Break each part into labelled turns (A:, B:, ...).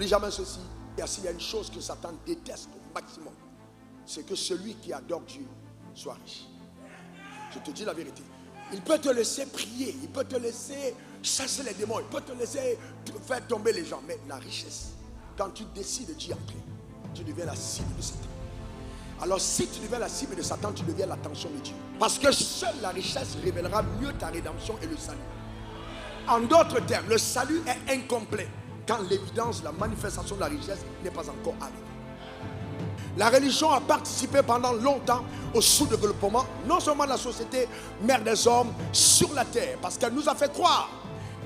A: N'oublie jamais ceci. Et s'il y a une chose que Satan déteste au maximum, c'est que celui qui adore Dieu soit riche. Je te dis la vérité. Il peut te laisser prier, il peut te laisser chasser les démons, il peut te laisser faire tomber les gens. Mais la richesse, quand tu décides d'y entrer, tu deviens la cible de Satan. Alors si tu deviens la cible de Satan, tu deviens l'attention de Dieu. Parce que seule la richesse révélera mieux ta rédemption et le salut. En d'autres termes, le salut est incomplet quand l'évidence, la manifestation de la richesse n'est pas encore arrivée. La religion a participé pendant longtemps au sous-développement, non seulement de la société, mère des hommes, sur la terre, parce qu'elle nous a fait croire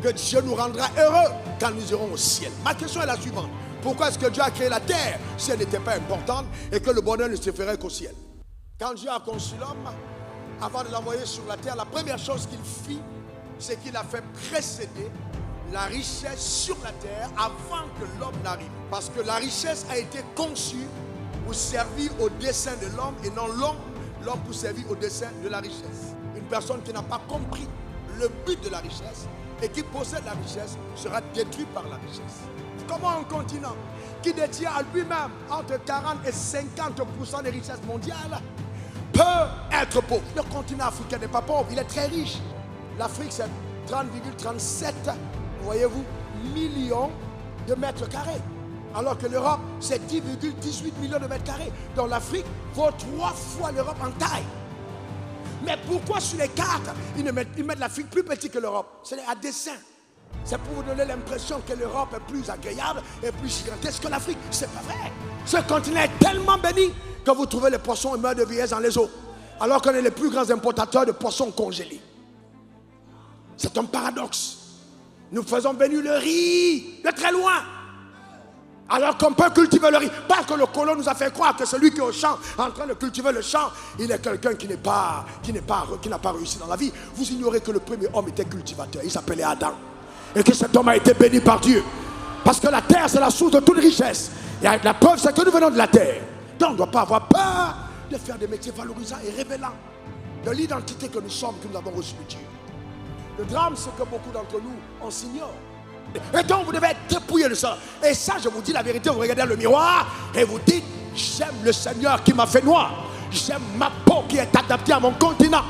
A: que Dieu nous rendra heureux quand nous irons au ciel. Ma question est la suivante. Pourquoi est-ce que Dieu a créé la terre si elle n'était pas importante et que le bonheur ne se ferait qu'au ciel? Quand Dieu a conçu l'homme, avant de l'envoyer sur la terre, la première chose qu'il fit, c'est qu'il a fait précéder la richesse sur la terre avant que l'homme n'arrive. Parce que la richesse a été conçue pour servir au dessein de l'homme et non l'homme pour servir au dessein de la richesse. Une personne qui n'a pas compris le but de la richesse et qui possède la richesse sera détruite par la richesse. Comment un continent qui détient à lui-même entre 40 et 50% des richesses mondiales peut être pauvre? Le continent africain n'est pas pauvre, il est très riche. L'Afrique, c'est 30,37, voyez-vous, millions de mètres carrés. Alors que l'Europe, c'est 10,18 millions de mètres carrés. Donc l'Afrique vaut 3 fois l'Europe en taille. Mais pourquoi sur les cartes, ils mettent l'Afrique plus petite que l'Europe? C'est à dessein. C'est pour vous donner l'impression que l'Europe est plus agréable et plus gigantesque que l'Afrique. C'est pas vrai. Ce continent est tellement béni que vous trouvez les poissons et meurent de vieillesse dans les eaux. Alors qu'on est les plus grands importateurs de poissons congelés. C'est un paradoxe. Nous faisons venir le riz de très loin. Alors qu'on peut cultiver le riz. Parce que le colon nous a fait croire que celui qui est au champ, en train de cultiver le champ, il est quelqu'un qui n'a pas réussi dans la vie. Vous ignorez que le premier homme était cultivateur. Il s'appelait Adam. Et que cet homme a été béni par Dieu. Parce que la terre, c'est la source de toute richesse. Et la preuve, c'est que nous venons de la terre. Donc on ne doit pas avoir peur de faire des métiers valorisants et révélant de l'identité que nous sommes, que nous avons reçue de Dieu. Le drame, c'est que beaucoup d'entre nous, on s'ignore. Et donc vous devez être dépouillé de ça. Et ça, je vous dis la vérité, vous regardez dans le miroir et vous dites, j'aime le Seigneur qui m'a fait noir. J'aime ma peau qui est adaptée à mon continent.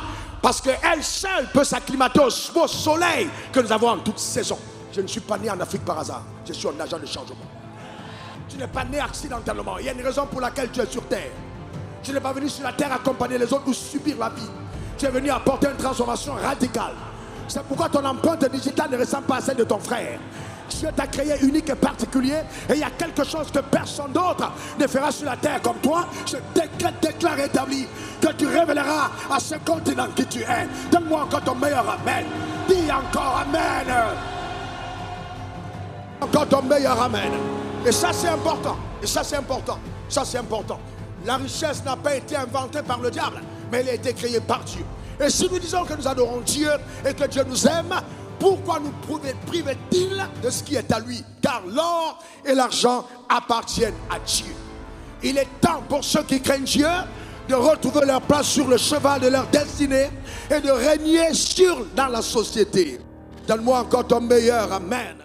A: Parce qu'elle seule peut s'acclimater au soleil que nous avons en toute saison. Je ne suis pas né en Afrique par hasard. Je suis un agent de changement. Tu n'es pas né accidentellement. Il y a une raison pour laquelle tu es sur terre. Tu n'es pas venu sur la terre accompagner les autres ou subir la vie. Tu es venu apporter une transformation radicale. C'est pourquoi ton empreinte digitale ne ressemble pas à celle de ton frère. Dieu t'a créé unique et particulier. Et il y a quelque chose que personne d'autre ne fera sur la terre comme toi. Je déclare établi que tu révéleras à ce continent qui tu es. Donne-moi encore ton meilleur amen. Dis encore amen. Encore ton meilleur amen. Et ça c'est important. Et ça c'est important. Ça c'est important. La richesse n'a pas été inventée par le diable, mais elle a été créée par Dieu. Et si nous disons que nous adorons Dieu et que Dieu nous aime, pourquoi nous prive-t-il de ce qui est à lui? Car l'or et l'argent appartiennent à Dieu. Il est temps pour ceux qui craignent Dieu de retrouver leur place sur le cheval de leur destinée et de régner dans la société. Donne-moi encore ton meilleur amen.